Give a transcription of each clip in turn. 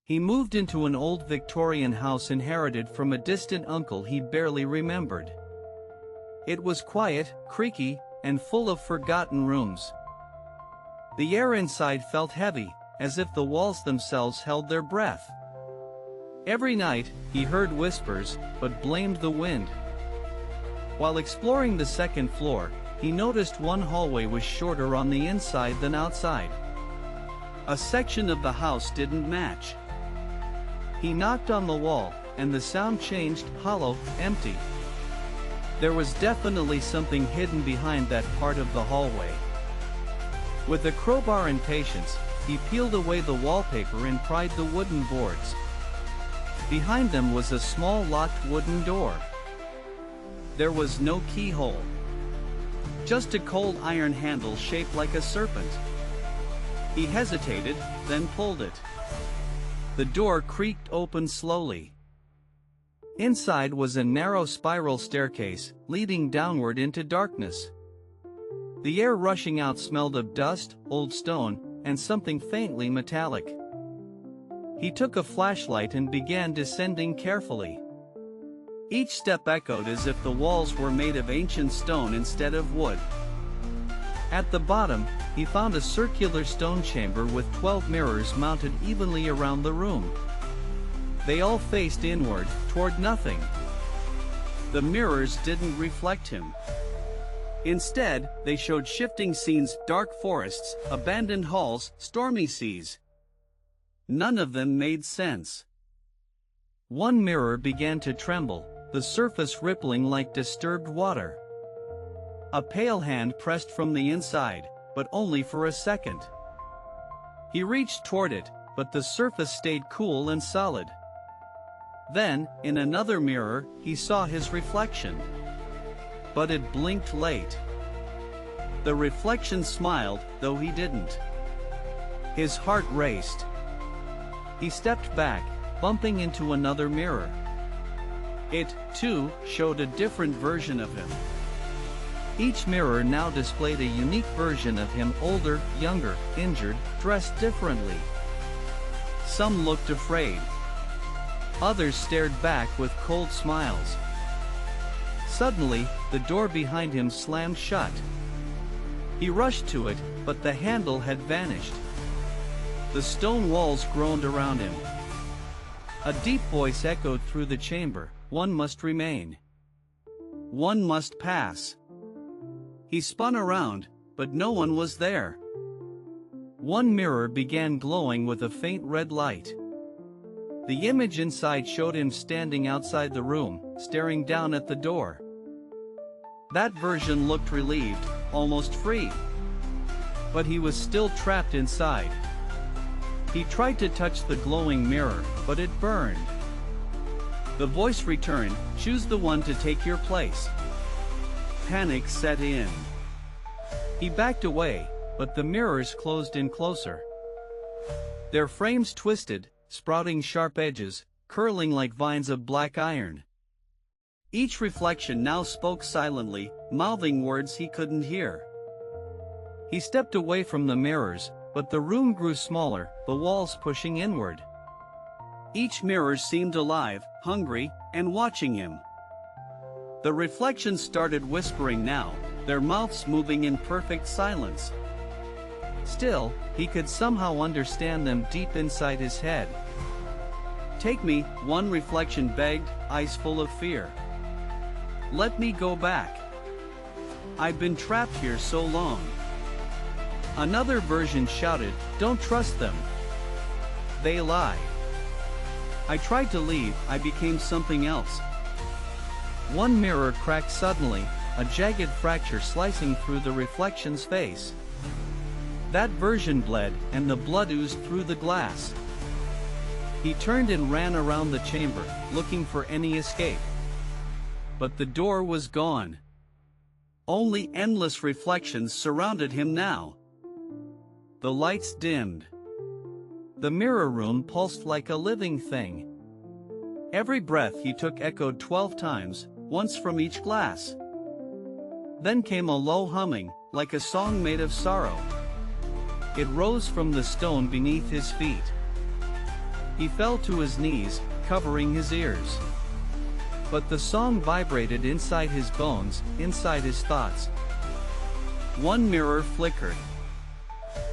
He moved into an old Victorian house inherited from a distant uncle he barely remembered. It was quiet, creaky, and full of forgotten rooms. The air inside felt heavy, as if the walls themselves held their breath. Every night, he heard whispers, but blamed the wind. While exploring the second floor, he noticed one hallway was shorter on the inside than outside. A section of the house didn't match. He knocked on the wall, and the sound changed, hollow, empty. There was definitely something hidden behind that part of the hallway. With a crowbar and patience, he peeled away the wallpaper and pried the wooden boards. Behind them was a small locked wooden door. There was no keyhole. Just a cold iron handle shaped like a serpent. He hesitated, then pulled it. The door creaked open slowly. Inside was a narrow spiral staircase, leading downward into darkness. The air rushing out smelled of dust, old stone, and something faintly metallic. He took a flashlight and began descending carefully. Each step echoed as if the walls were made of ancient stone instead of wood. At the bottom, he found a circular stone chamber with 12 mirrors mounted evenly around the room. They all faced inward, toward nothing. The mirrors didn't reflect him. Instead, they showed shifting scenes, dark forests, abandoned halls, stormy seas. None of them made sense. One mirror began to tremble, the surface rippling like disturbed water. A pale hand pressed from the inside, but only for a second. He reached toward it, but the surface stayed cool and solid. Then, in another mirror, he saw his reflection. But it blinked late. The reflection smiled, though he didn't. His heart raced. He stepped back, bumping into another mirror. It, too, showed a different version of him. Each mirror now displayed a unique version of him, older, younger, injured, dressed differently. Some looked afraid. Others stared back with cold smiles. Suddenly, the door behind him slammed shut. He rushed to it, but the handle had vanished. The stone walls groaned around him. A deep voice echoed through the chamber, "One must remain. One must pass." He spun around, but no one was there. One mirror began glowing with a faint red light. The image inside showed him standing outside the room, staring down at the door. That version looked relieved, almost free. But he was still trapped inside. He tried to touch the glowing mirror, but it burned. The voice returned, "Choose the one to take your place." Panic set in. He backed away, but the mirrors closed in closer. Their frames twisted, sprouting sharp edges, curling like vines of black iron. Each reflection now spoke silently, mouthing words he couldn't hear. He stepped away from the mirrors, but the room grew smaller, the walls pushing inward. Each mirror seemed alive, hungry, and watching him. The reflections started whispering now, their mouths moving in perfect silence. Still, he could somehow understand them deep inside his head. "Take me," one reflection begged, eyes full of fear. "Let me go back. I've been trapped here so long." Another version shouted, "Don't trust them. They lie. I tried to leave, I became something else." One mirror cracked suddenly, a jagged fracture slicing through the reflection's face. That version bled, and the blood oozed through the glass. He turned and ran around the chamber, looking for any escape. But the door was gone. Only endless reflections surrounded him now. The lights dimmed. The mirror room pulsed like a living thing. Every breath he took echoed 12 times, once from each glass. Then came a low humming, like a song made of sorrow. It rose from the stone beneath his feet. He fell to his knees, covering his ears. But the song vibrated inside his bones, inside his thoughts. One mirror flickered.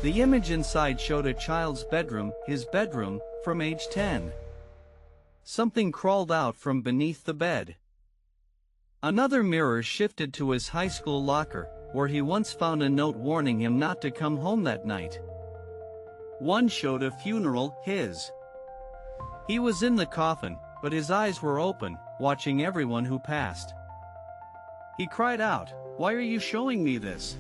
The image inside showed a child's bedroom, his bedroom, from age 10. Something crawled out from beneath the bed. Another mirror shifted to his high school locker, where he once found a note warning him not to come home that night. One showed a funeral, his. He was in the coffin, but his eyes were open, watching everyone who passed. He cried out, "Why are you showing me this?"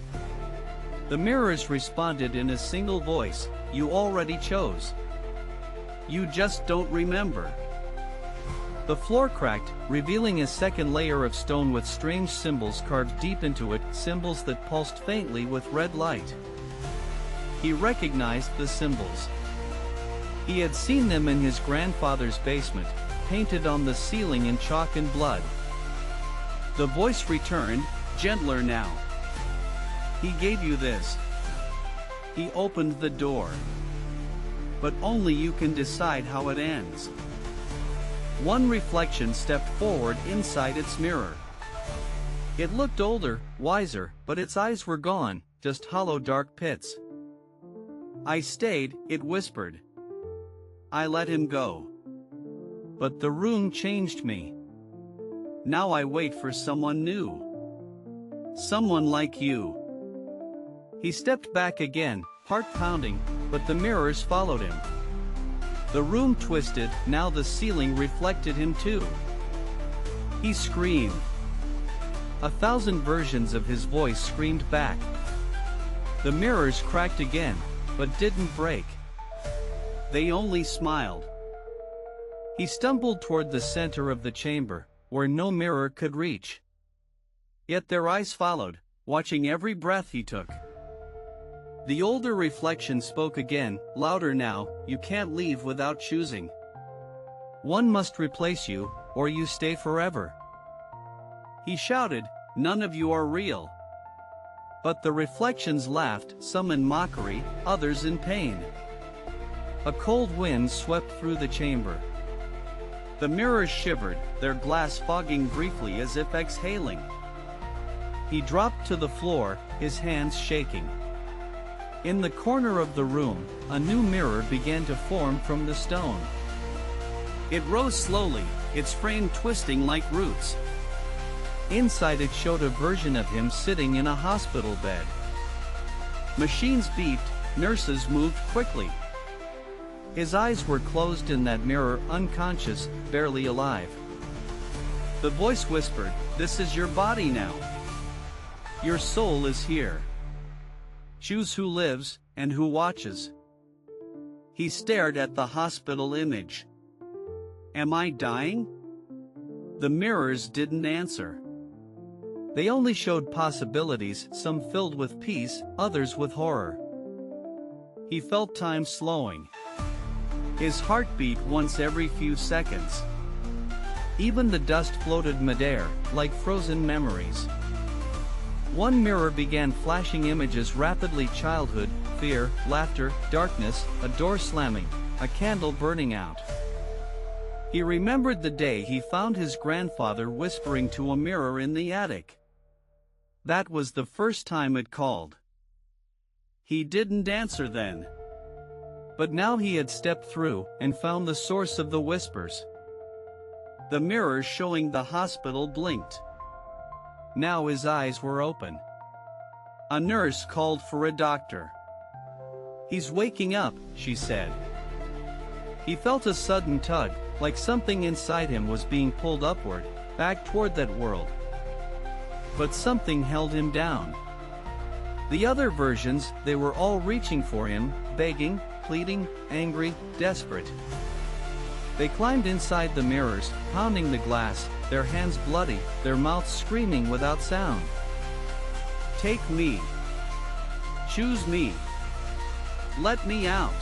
The mirrors responded in a single voice, "You already chose. You just don't remember." The floor cracked, revealing a second layer of stone with strange symbols carved deep into it, symbols that pulsed faintly with red light. He recognized the symbols. He had seen them in his grandfather's basement, painted on the ceiling in chalk and blood. The voice returned, gentler now. "He gave you this. He opened the door. But only you can decide how it ends." One reflection stepped forward inside its mirror. It looked older, wiser, but its eyes were gone, just hollow dark pits. "I stayed," it whispered. "I let him go. But the room changed me. Now I wait for someone new. Someone like you." He stepped back again, heart pounding, but the mirrors followed him. The room twisted, now the ceiling reflected him too. He screamed. 1,000 versions of his voice screamed back. The mirrors cracked again, but didn't break. They only smiled. He stumbled toward the center of the chamber, where no mirror could reach. Yet their eyes followed, watching every breath he took. The older reflection spoke again, louder now, "You can't leave without choosing. One must replace you, or you stay forever." He shouted, "None of you are real." But the reflections laughed, some in mockery, others in pain. A cold wind swept through the chamber. The mirrors shivered, their glass fogging briefly as if exhaling. He dropped to the floor, his hands shaking. In the corner of the room, a new mirror began to form from the stone. It rose slowly, its frame twisting like roots. Inside it showed a version of him sitting in a hospital bed. Machines beeped, nurses moved quickly. His eyes were closed in that mirror, unconscious, barely alive. The voice whispered, "This is your body now. Your soul is here. Choose who lives, and who watches." He stared at the hospital image. "Am I dying?" The mirrors didn't answer. They only showed possibilities, some filled with peace, others with horror. He felt time slowing. His heart beat once every few seconds. Even the dust floated midair, like frozen memories. One mirror began flashing images rapidly: childhood, fear, laughter, darkness, a door slamming, a candle burning out. He remembered the day he found his grandfather whispering to a mirror in the attic. That was the first time it called. He didn't answer then. But now he had stepped through and found the source of the whispers. The mirror showing the hospital blinked. Now his eyes were open. A nurse called for a doctor. "He's waking up," she said. He felt a sudden tug, like something inside him was being pulled upward, back toward that world. But something held him down. The other versions, they were all reaching for him, begging, pleading, angry, desperate. They climbed inside the mirrors, pounding the glass, their hands bloody, their mouths screaming without sound. "Take me. Choose me. Let me out.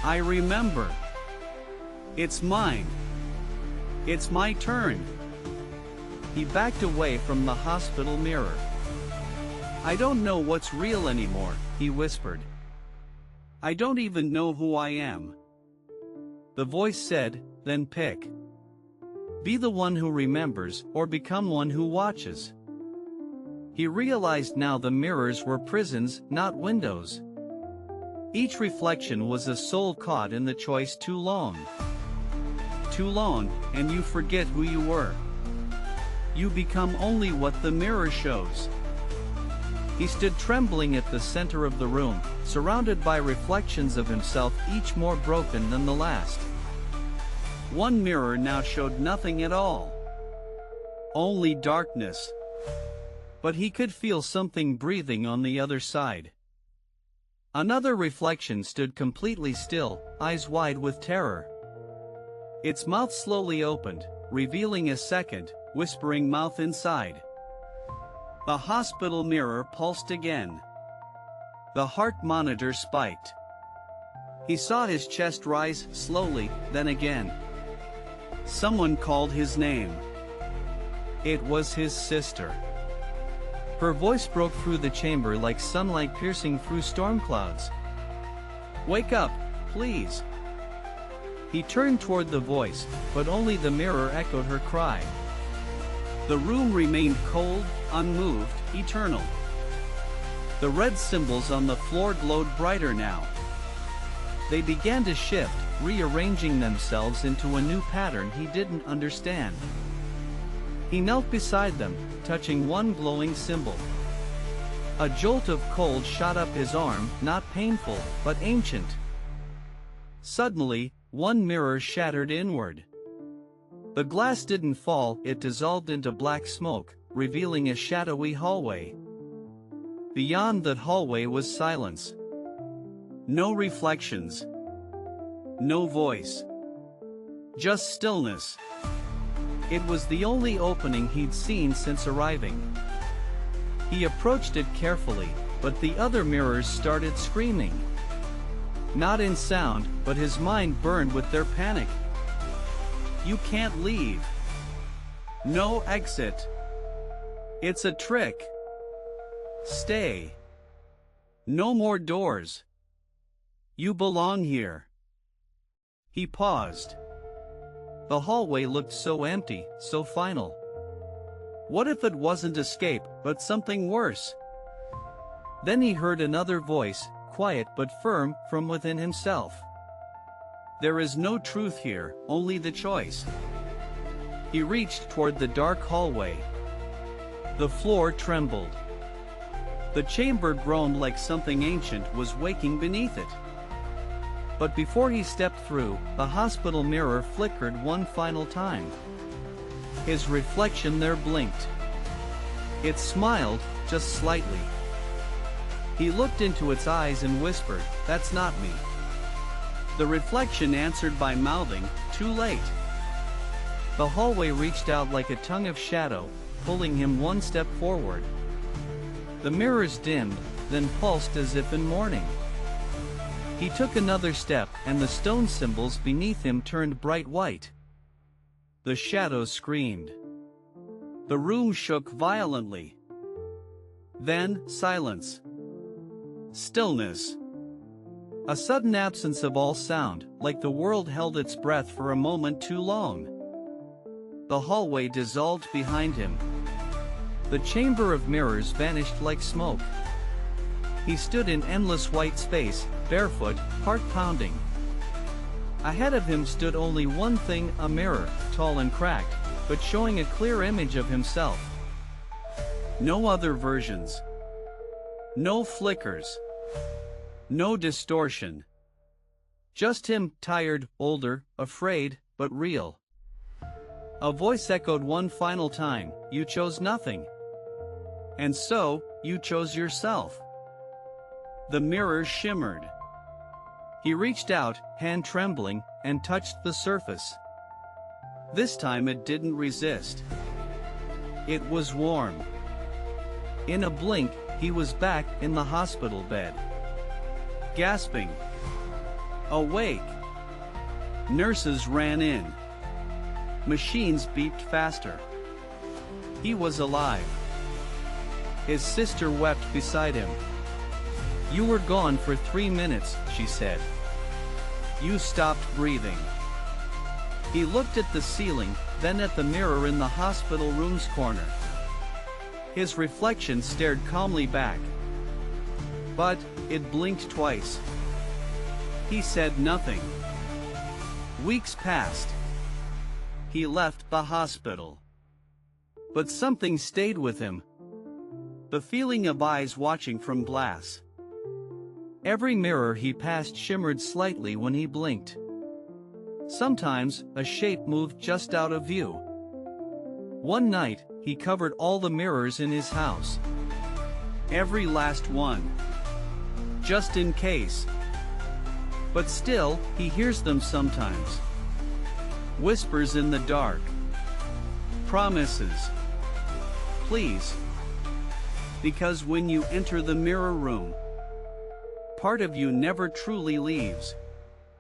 I remember. It's mine. It's my turn." He backed away from the hospital mirror. "I don't know what's real anymore," he whispered. "I don't even know who I am. The voice said, then pick. Be the one who remembers, or become one who watches. He realized now the mirrors were prisons, not windows. Each reflection was a soul caught in the choice too long. Too long, and you forget who you were. You become only what the mirror shows. He stood trembling at the center of the room, surrounded by reflections of himself, each more broken than the last. One mirror now showed nothing at all. Only darkness. But he could feel something breathing on the other side. Another reflection stood completely still, eyes wide with terror. Its mouth slowly opened, revealing a second, whispering mouth inside. The hospital mirror pulsed again. The heart monitor spiked. He saw his chest rise slowly, then again. Someone called his name. It was his sister. Her voice broke through the chamber like sunlight piercing through storm clouds. Wake up, please. He turned toward the voice, but only the mirror echoed her cry. The room remained cold, unmoved, eternal. The red symbols on the floor glowed brighter now. They began to shift, rearranging themselves into a new pattern he didn't understand. He knelt beside them, touching one glowing symbol. A jolt of cold shot up his arm, not painful, but ancient. Suddenly, one mirror shattered inward. The glass didn't fall, it dissolved into black smoke, revealing a shadowy hallway. Beyond that hallway was silence. No reflections. No voice. Just stillness. It was the only opening he'd seen since arriving. He approached it carefully, but the other mirrors started screaming. Not in sound, but his mind burned with their panic. You can't leave. No exit. It's a trick. Stay. No more doors. You belong here. He paused. The hallway looked so empty, so final. What if it wasn't escape, but something worse? Then he heard another voice, quiet but firm, from within himself. There is no truth here, only the choice. He reached toward the dark hallway. The floor trembled. The chamber groaned like something ancient was waking beneath it. But before he stepped through, the hospital mirror flickered one final time. His reflection there blinked. It smiled, just slightly. He looked into its eyes and whispered, "That's not me." The reflection answered by mouthing, "Too late." The hallway reached out like a tongue of shadow, pulling him one step forward. The mirrors dimmed, then pulsed as if in mourning. He took another step, and the stone symbols beneath him turned bright white. The shadows screamed. The room shook violently. Then, silence. Stillness. A sudden absence of all sound, like the world held its breath for a moment too long. The hallway dissolved behind him. The chamber of mirrors vanished like smoke. He stood in endless white space, barefoot, heart pounding. Ahead of him stood only one thing, a mirror, tall and cracked, but showing a clear image of himself. No other versions. No flickers. No distortion. Just him, tired, older, afraid, but real. A voice echoed one final time, "You chose nothing. And so, you chose yourself." The mirror shimmered. He reached out, hand trembling, and touched the surface. This time it didn't resist. It was warm. In a blink, he was back in the hospital bed. Gasping. Awake. Nurses ran in. Machines beeped faster. He was alive. His sister wept beside him. "You were gone for 3 minutes," she said. "You stopped breathing. He looked at the ceiling, then at the mirror in the hospital room's corner. His reflection stared calmly back. But it blinked twice. He said nothing. Weeks passed. He left the hospital. But something stayed with him. The feeling of eyes watching from glass. Every mirror he passed shimmered slightly when he blinked. Sometimes, a shape moved just out of view. One night, he covered all the mirrors in his house. Every last one. Just in case. But still, he hears them sometimes. Whispers in the dark. Promises. Please. Because when you enter the mirror room, part of you never truly leaves.